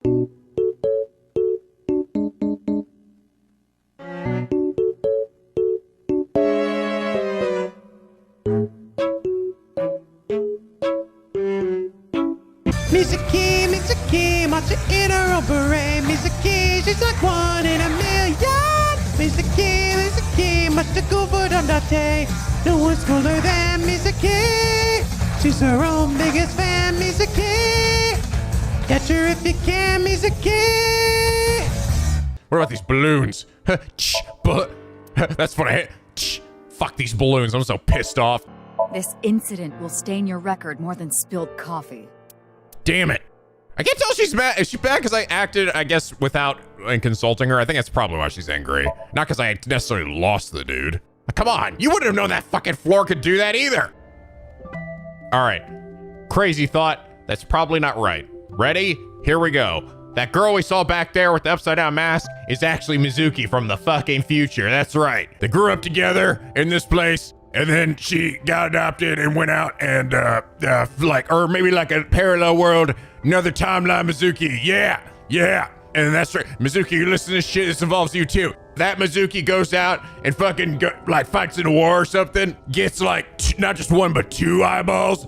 Misaki, marching in her own parade. Misaki, she's like one in a million. Misaki, much too cool for them to take. No one's cooler than Misaki. She's her own biggest fan, Misaki. Catch her if you can, Misaki. What about these balloons? That's what I hit. Fuck these balloons, I'm so pissed off. This incident will stain your record more than spilled coffee. Damn it. I can't tell if she's mad. Is she mad because I acted, I guess, without consulting her? I think that's probably why she's angry. Not because I necessarily lost the dude. Come on, you wouldn't have known that fucking floor could do that either. All right, crazy thought. That's probably not right. Ready? Here we go. That girl we saw back there with the upside down mask is actually Mizuki from the fucking future. That's right. They grew up together in this place. And then she got adopted and went out and or maybe like a parallel world, another timeline Mizuki. Yeah. And that's right. Mizuki, you listen to this shit, this involves you too. That Mizuki goes out and fucking fights in a war or something, gets like not just one, but two eyeballs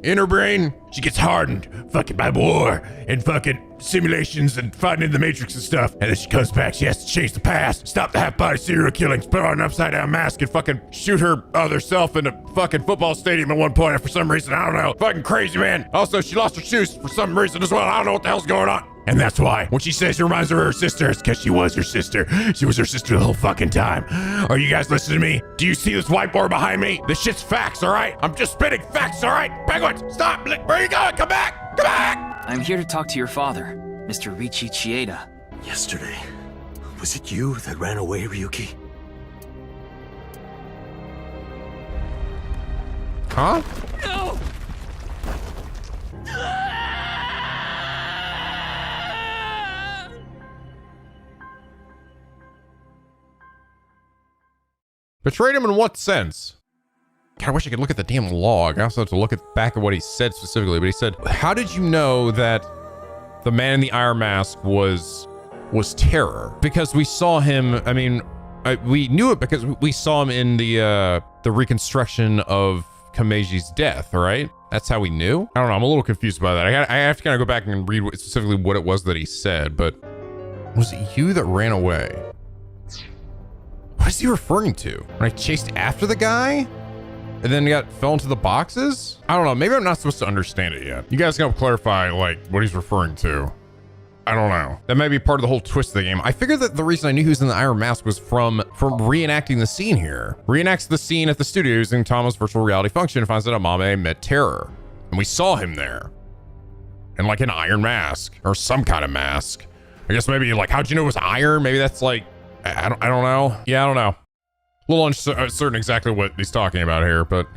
in her brain. She gets hardened fucking by war and fucking simulations and fighting in the Matrix and stuff. And then she comes back, she has to change the past, stop the half-body serial killings, put on an upside-down mask and fucking shoot her other self in a fucking football stadium at one point. And for some reason, I don't know. Fucking crazy, man. Also, she lost her shoes for some reason as well. I don't know what the hell's going on. And that's why, when she says she reminds her of her sister, it's because she was her sister. She was her sister the whole fucking time. Are you guys listening to me? Do you see this whiteboard behind me? This shit's facts, all right? I'm just spitting facts, all right? Penguins, stop! Where are you going? Come back! Come back! I'm here to talk to your father, Mr. Riichi Chieda. Yesterday, was it you that ran away, Ryuki? Huh? No! Betrayed him in what sense? God, I wish I could look at the damn log. I also have to look back at what he said specifically, but he said, how did you know that the man in the iron mask was Terror? Because we saw him, I mean, we knew it because we saw him in the reconstruction of Kameji's death, right? That's how we knew? I don't know, I'm a little confused by that. I have to kind of go back and read specifically what it was that he said, but was it you that ran away? What is he referring to? When I chased after the guy and then fell into the boxes? I don't know. Maybe I'm not supposed to understand it yet. You guys can help clarify like what he's referring to. I don't know. That might be part of the whole twist of the game. I figured that the reason I knew he was in the iron mask was from reenacting the scene here. Reenacts the scene at the studio using Tama's virtual reality function and finds out Amame met Terror. And we saw him there. In like an iron mask or some kind of mask. I guess maybe like, how'd you know it was iron? Maybe that's like, I don't know. Yeah, I don't know. A little uncertain exactly what he's talking about here, but,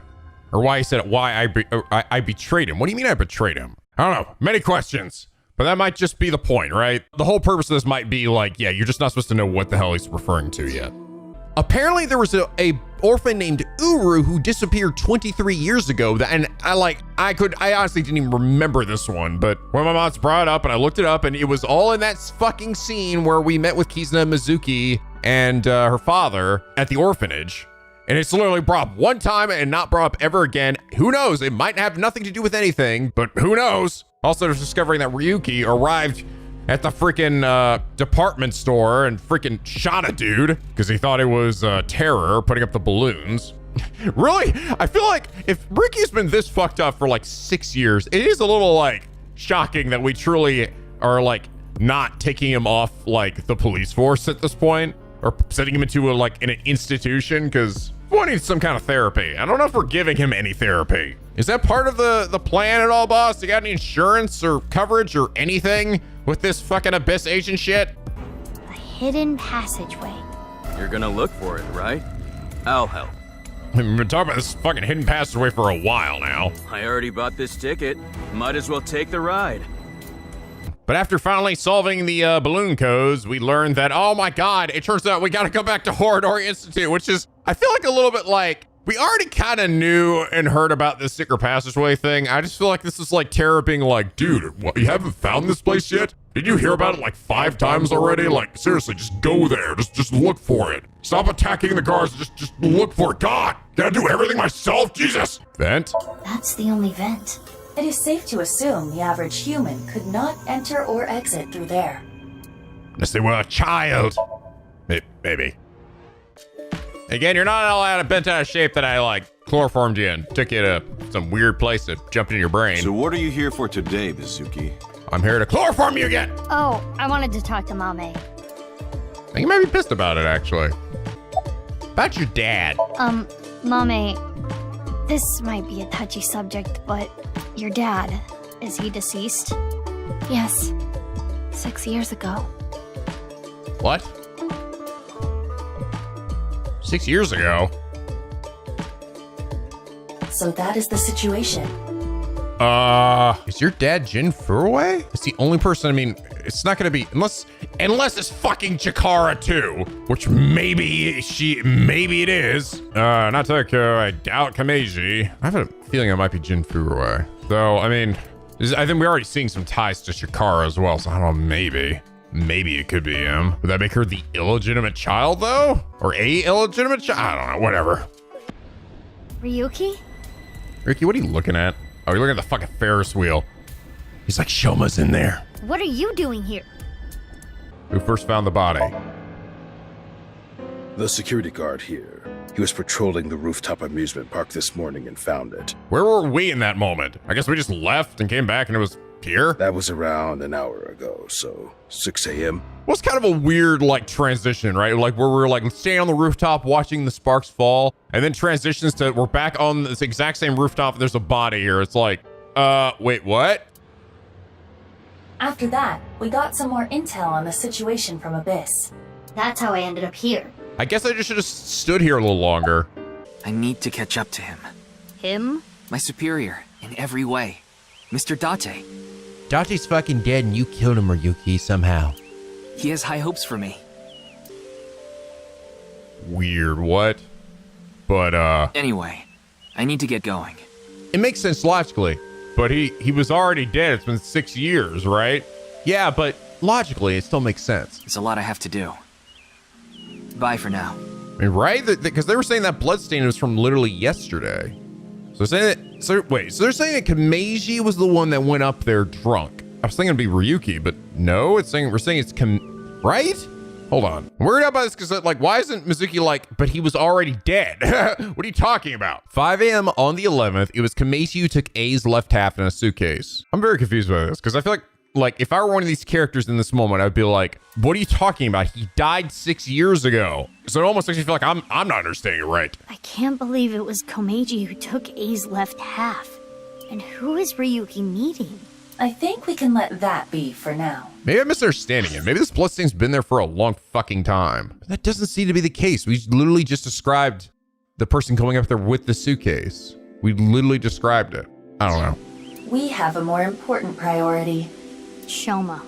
or why he said it, why I betrayed him. What do you mean I betrayed him? I don't know. Many questions, but that might just be the point, right? The whole purpose of this might be like, yeah, you're just not supposed to know what the hell he's referring to yet. Apparently there was a orphan named Uru who disappeared 23 years ago. And I honestly didn't even remember this one, but when my mom's brought it up and I looked it up and it was all in that fucking scene where we met with Kizuna Mizuki and her father at the orphanage. And it's literally brought up one time and not brought up ever again. Who knows? It might have nothing to do with anything, but who knows? Also, there's discovering that Ryuki arrived at the freaking department store and freaking shot a dude because he thought it was Terror putting up the balloons. Really? I feel like if Ricky's been this fucked up for like 6 years, it is a little like shocking that we truly are like not taking him off like the police force at this point or sending him into an institution because we need some kind of therapy. I don't know if we're giving him any therapy. Is that part of the plan at all, boss? You got any insurance or coverage or anything with this fucking Abyss agent shit? A hidden passageway. You're gonna look for it, right? I'll help. We've been talking about this fucking hidden passageway for a while now. I already bought this ticket. Might as well take the ride. But after finally solving the balloon codes, we learned that, oh my God, it turns out we gotta go back to Horodori Institute, which is, I feel like a little bit like We already kind of knew and heard about this secret passageway thing. I just feel like this is like Tara being like, dude, what, you haven't found this place yet? Did you hear about it like 5 times already? Like, seriously, just go there. Just look for it. Stop attacking the guards. Just look for it. God, gotta do everything myself? Jesus. Vent? That's the only vent. It is safe to assume the average human could not enter or exit through there. Unless they were a child. Maybe. Again, you're not all bent out of shape that I like chloroformed you and took you to some weird place that jumped in your brain. So what are you here for today, Mizuki? I'm here to chloroform you again. Oh, I wanted to talk to Mame. You might be pissed about it, actually. About your dad. Mame, this might be a touchy subject, but your dad, is he deceased? Yes, 6 years ago. What? 6 years ago? So that is the situation. Is your dad Jin Furuway? It's the only person, I mean, it's not gonna be, unless it's fucking Chikara too, which maybe it is. Not Tokyo, I doubt Kameji. I have a feeling it might be Jin Furuway. Though, I mean, I think we're already seeing some ties to Chikara as well, so I don't know, maybe it could be him. Would that make her the illegitimate child though? Or a illegitimate child? I don't know, whatever. Ryuki? Ricky, what are you looking at? Oh, you're looking at the fucking Ferris wheel. He's like, Shoma's in there. What are you doing here? Who first found the body? The security guard here. He was patrolling the rooftop amusement park this morning and found it. Where were we in that moment? I guess we just left and came back and it was here? That was around an hour ago, so 6 a.m. Well, it's kind of a weird, like, transition, right? Like, where we're, like, staying on the rooftop watching the sparks fall, and then transitions to, we're back on this exact same rooftop, and there's a body here. It's like, wait, what? After that, we got some more intel on the situation from Abyss. That's how I ended up here. I guess I just should have stood here a little longer. I need to catch up to him. Him? My superior, in every way. Mr. Date. Date's fucking dead and you killed him, Ryuki, somehow. He has high hopes for me. Weird, what? But, Anyway, I need to get going. it makes sense logically, but he was already dead. It's been 6 years, right? Yeah, but logically, it still makes sense. It's a lot I have to do. Bye for now. I mean, right? Because they were saying that bloodstain was from literally yesterday. So saying that, so they're saying that Kameji was the one that went up there drunk. I was thinking it'd be Ryuki, but no, we're saying it's right? Hold on. I'm worried about this because, like, why isn't Mizuki like, but he was already dead? What are you talking about? 5 a.m. on the 11th, it was Kameji who took A's left half in a suitcase. I'm very confused by this because I feel like if I were one of these characters in this moment, I'd be like, what are you talking about? He died 6 years ago. So it almost makes me feel like I'm not understanding it right. I can't believe it was Komeiji who took A's left half. And who is Ryuki meeting? I think we can let that be for now. Maybe I'm misunderstanding it. Maybe this bloodstain's been there for a long fucking time. But that doesn't seem to be the case. We literally just described the person going up there with the suitcase. We literally described it. I don't know. We have a more important priority. Shoma.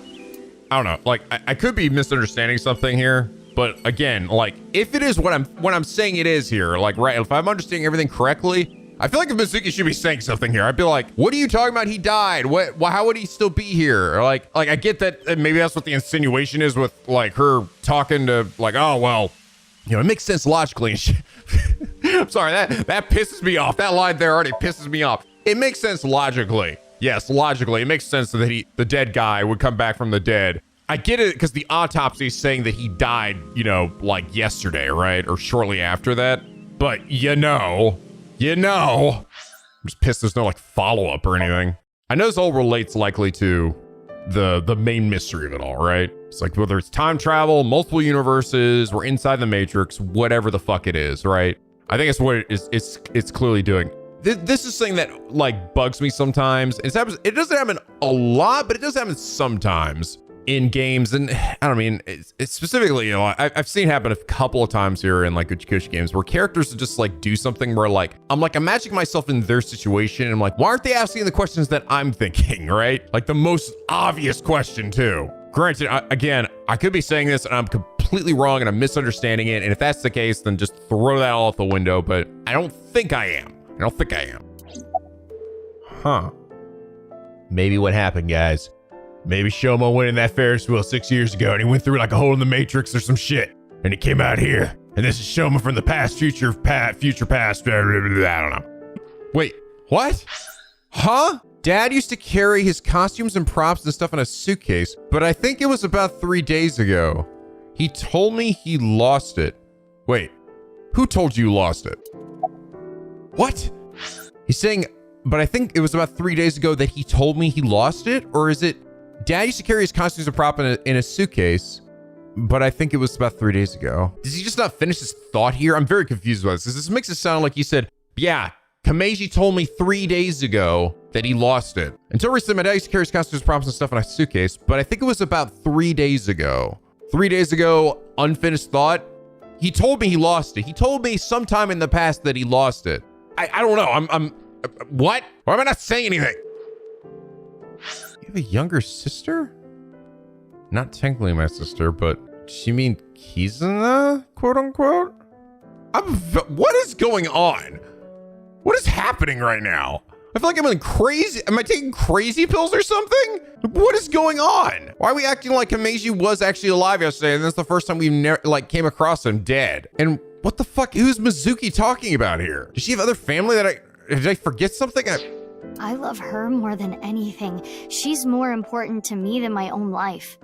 I don't know. Like, I could be misunderstanding something here. But again, like, if it is what I'm saying it is here, like, right, if I'm understanding everything correctly, I feel like if Mizuki should be saying something here, I'd be like, what are you talking about? He died. How would he still be here? Or like I get that maybe that's what the insinuation is with like her talking to like, oh, well, you know, it makes sense logically. I'm sorry, that pisses me off. That line there already pisses me off. It makes sense logically. Yes, logically, it makes sense that the dead guy would come back from the dead. I get it because the autopsy is saying that he died, you know, like yesterday, right? Or shortly after that. But I'm just pissed there's no like follow-up or anything. I know this all relates likely to the main mystery of it all, right? It's like whether it's time travel, multiple universes, we're inside the Matrix, whatever the fuck it is, right? I think it's what it is. It's clearly doing. This is something that like bugs me sometimes. It doesn't happen a lot, but it does happen sometimes in games. And I don't mean it's specifically, you know, I've seen it happen a couple of times here in like Uchikushi games where characters just like do something where like I'm imagining myself in their situation and I'm like, why aren't they asking the questions that I'm thinking, right? Like the most obvious question too. Granted, again, I could be saying this and I'm completely wrong and I'm misunderstanding it. And if that's the case, then just throw that all out the window. But I don't think I am. I don't think I am. Huh. Maybe what happened, guys. Maybe Shoma went in that Ferris wheel 6 years ago and he went through like a hole in the Matrix or some shit. And he came out here. And this is Shoma from the past, future past. I don't know. Wait, what? Huh? Dad used to carry his costumes and props and stuff in a suitcase, but I think it was about 3 days ago. He told me he lost it. Wait, who told you lost it? What? He's saying, but I think it was about 3 days ago that he told me he lost it? Or is it, Dad used to carry his costumes and prop in a suitcase, but I think it was about 3 days ago. Does he just not finish his thought here? I'm very confused about this. This makes it sound like he said, yeah, Kameji told me 3 days ago that he lost it. Until recently, my dad used to carry his costumes, props, and stuff in a suitcase, but I think it was about 3 days ago. 3 days ago, unfinished thought. He told me he lost it. He told me sometime in the past that he lost it. I don't know. What? Why am I not saying anything? You have a younger sister? Not technically my sister, but does she mean Kizuna, quote unquote? What is going on? What is happening right now? I feel like I'm in crazy. Am I taking crazy pills or something? What is going on? Why are we acting like Kameji was actually alive yesterday? And that's the first time we came across him dead. And what the fuck? Who's Mizuki talking about here? Does she have other family that did I forget something? I love her more than anything. She's more important to me than my own life.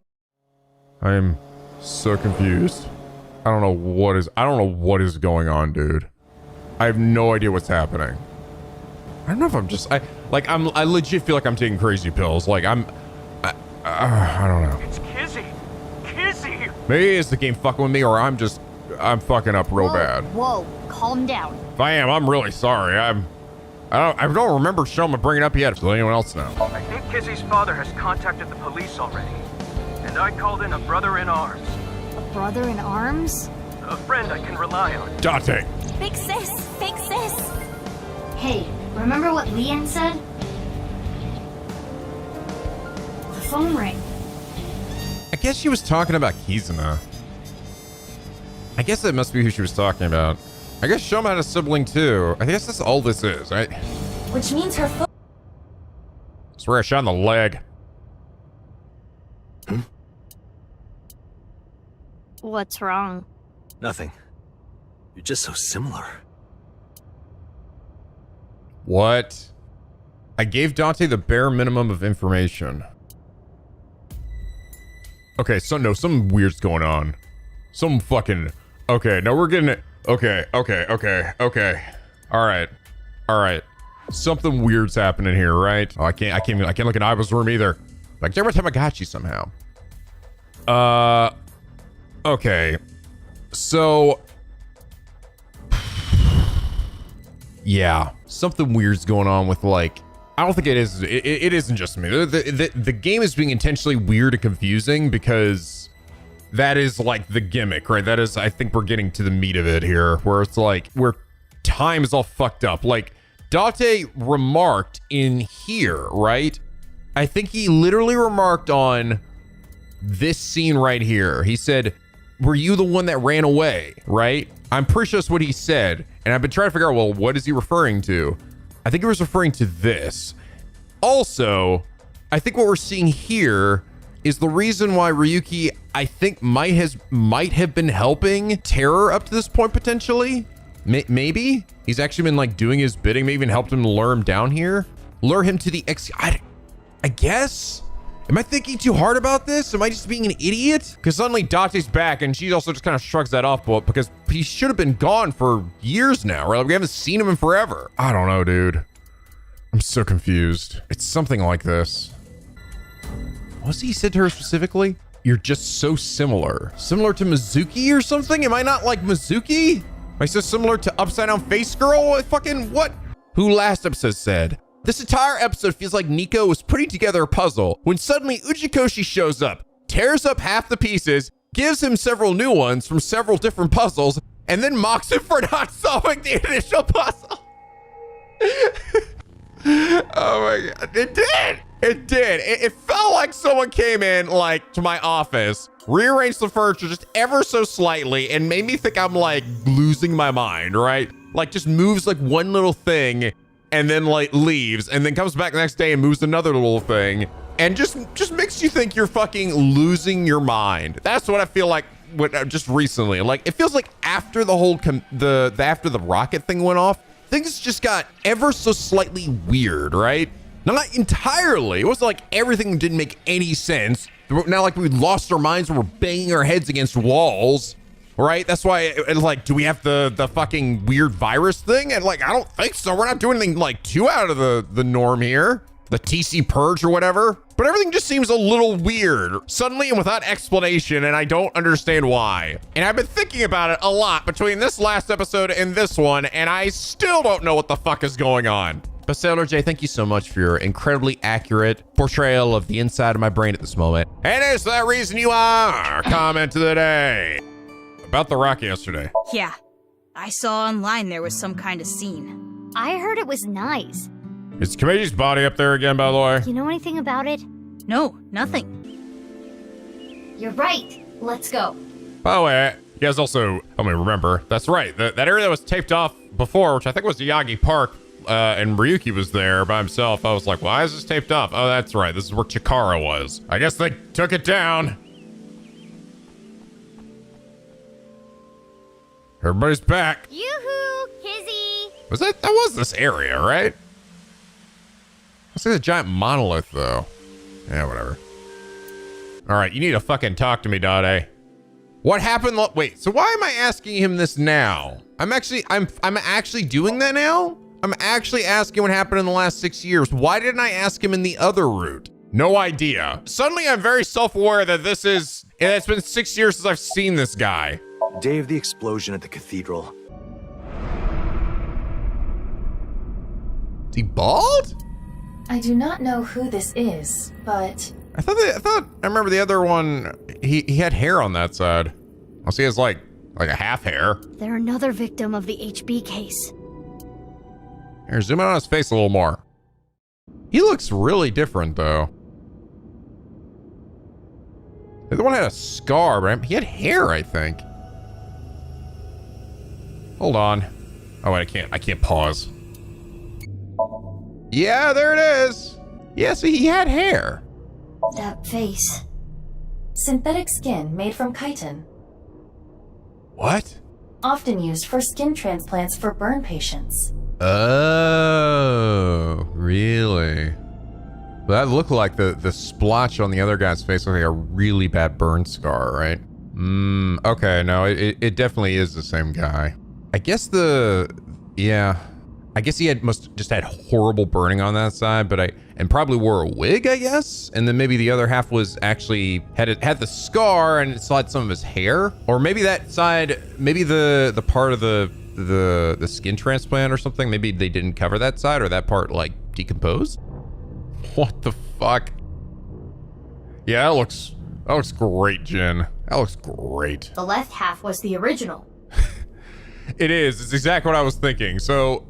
I'm so confused. I don't know what is going on, dude. I have no idea what's happening. I don't know if I'm just, I legit feel like I'm taking crazy pills. Like I don't know. It's Kizzy. Kizzy! Maybe it's the game fucking with me, or I'm fucking up real bad. Whoa, calm down. If I am, I'm really sorry. I don't remember Shoma bringing it up yet. Does anyone else know? I think Kizzy's father has contacted the police already. And I called in a brother in arms. A brother in arms? A friend I can rely on. Date. Big sis! Big sis! Hey, remember what Leanne said? The phone rang. I guess she was talking about Kizuna. I guess that must be who she was talking about. I guess Shoma had a sibling too. I guess that's all this is, right? Which means her foot. Swear I shot in the leg. What's wrong? Nothing. You're just so similar. What? I gave Dante the bare minimum of information. Okay, so no, something weird's going on. Some fucking... Okay, no, we're getting it. Okay. All right. Something weird's happening here, right? Oh, I can't look in Iva's room either. Like, every time I got you somehow. Okay. So... Yeah, something weird's going on with, like, I don't think it is. It isn't just me. The game is being intentionally weird and confusing because that is like the gimmick, right? That is, I think we're getting to the meat of it here, where it's like, where time is all fucked up. Like, Date remarked in here, right? I think he literally remarked on this scene right here. He said, were you the one that ran away, right? I'm pretty sure that's what he said. And I've been trying to figure out, well, what is he referring to? I think he was referring to this. Also, I think what we're seeing here is the reason why Ryuki, I think, might have been helping Terror up to this point, potentially. Maybe he's actually been like doing his bidding, maybe even helped him lure him down here, lure him to the I guess. Am I thinking too hard about this? Am I just being an idiot? Because suddenly Date's back and she also just kind of shrugs that off, but because he should have been gone for years now, right? Like, we haven't seen him in forever. I don't know, dude. I'm so confused. It's something like this. What was he said to her specifically? You're just so similar. Similar to Mizuki or something? Am I not like Mizuki? Am I so similar to Upside Down Face Girl? Fucking what? Who last episode said? This entire episode feels like Nico was putting together a puzzle when suddenly Uchikoshi shows up, tears up half the pieces, gives him several new ones from several different puzzles, and then mocks him for not solving the initial puzzle. Oh my God, it did. It felt like someone came in like to my office, rearranged the furniture just ever so slightly and made me think I'm like losing my mind, right? Like just moves like one little thing and then like leaves and then comes back the next day and moves another little thing and just makes you think you're fucking losing your mind. That's what I feel like just recently. Like it feels like after the whole after the rocket thing went off, things just got ever so slightly weird, right? Not entirely. It wasn't like everything didn't make any sense. Not like we lost our minds and we're banging our heads against walls, right? That's why, like, do we have the fucking weird virus thing? And like, I don't think so. We're not doing anything like too out of the norm here. The TC purge or whatever. But everything just seems a little weird suddenly and without explanation, and I don't understand why. And I've been thinking about it a lot between this last episode and this one, and I still don't know what the fuck is going on. But Sailor J, thank you so much for your incredibly accurate portrayal of the inside of my brain at this moment. And is that reason you are? Comment of the day. About the rock yesterday. Yeah, I saw online there was some kind of scene. I heard it was nice. Is Kamiji's body up there again, by the way? You know anything about it? No, nothing. You're right. Let's go. By the way, you guys also help me remember. That's right. That area that was taped off before, which I think was Yagi Park, and Ryuki was there by himself. I was like, why is this taped off? Oh, that's right. This is where Chikara was. I guess they took it down. Everybody's back. Yoo-hoo, Kizzy. That was this area, right? I see the giant monolith though. Yeah, whatever. All right, you need to fucking talk to me, Dade. What happened? Wait, so why am I asking him this now? I'm actually doing that now? I'm actually asking what happened in the last 6 years. Why didn't I ask him in the other route? No idea. Suddenly I'm very self-aware that it's been 6 years since I've seen this guy. Day of the explosion at the cathedral. Is he bald? I do not know who this is, but I remember the other one, he had hair on that side. I'll see, he has like a half hair. They're another victim of the HB case. Here, zoom in on his face a little more. He looks really different though. The other one had a scar, but he had hair, I think. Hold on. Oh wait, I can't pause. Yeah, there it is. Yeah, see, he had hair. That face. synthetic skin made from chitin. What? Often used for skin transplants for burn patients. Oh, really? Well, that looked like the splotch on the other guy's face looked like a really bad burn scar, right? Okay, no, it definitely is the same guy. I guess I guess he must just had horrible burning on that side, and probably wore a wig, I guess. And then maybe the other half was actually had the scar and it still had some of his hair, or maybe that side, maybe the part of the skin transplant or something. Maybe they didn't cover that side, or that part like decomposed. What the fuck? Yeah, that looks great, Jen. That looks great. The left half was the original. It is. It's exactly what I was thinking. So,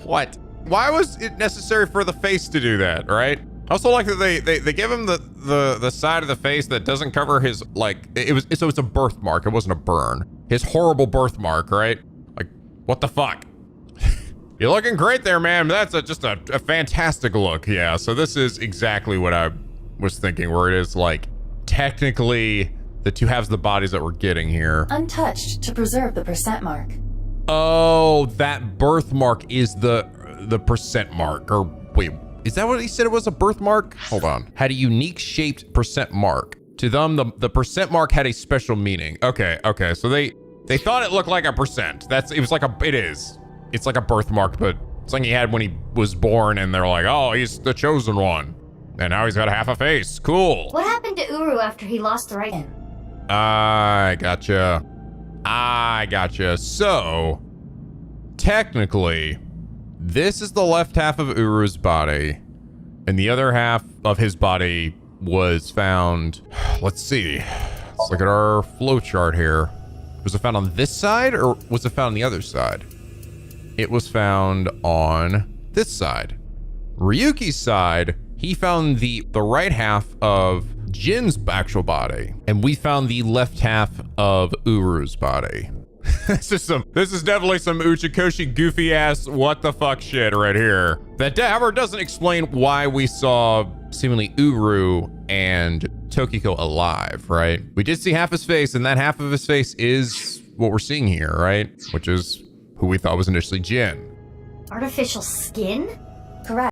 what? Why was it necessary for the face to do that, right? I also like that they give him the side of the face that doesn't cover his, like, so it's a birthmark. It wasn't a burn. His horrible birthmark, right? Like, what the fuck? You're looking great there, man. That's just a fantastic look. Yeah, so this is exactly what I was thinking, where it is like technically the two halves of the bodies that we're getting here. Untouched to preserve the percent mark. Oh, that birthmark is the percent mark. Or wait, is that what he said it was, a birthmark? Hold on. Had a unique shaped percent mark. To them, the percent mark had a special meaning. Okay, so they thought it looked like a percent. It's like a birthmark, but something he had when he was born, and they're like, oh, he's the chosen one. And now he's got half a face. Cool. What happened to Uru after he lost the right hand? I gotcha. So, technically, this is the left half of Uru's body, and the other half of his body was found, let's see. Let's look at our flow chart here. Was it found on this side, or was it found on the other side? It was found on this side. Ryuki's side, he found the right half of Jin's actual body, and we found the left half of Uru's body. This is definitely some Uchikoshi goofy ass what the fuck shit right here. That however doesn't explain why we saw seemingly Uru and Tokiko alive, right? We did see half his face, and that half of his face is what we're seeing here, right? Which is who we thought was initially Jin. Artificial skin? Correct.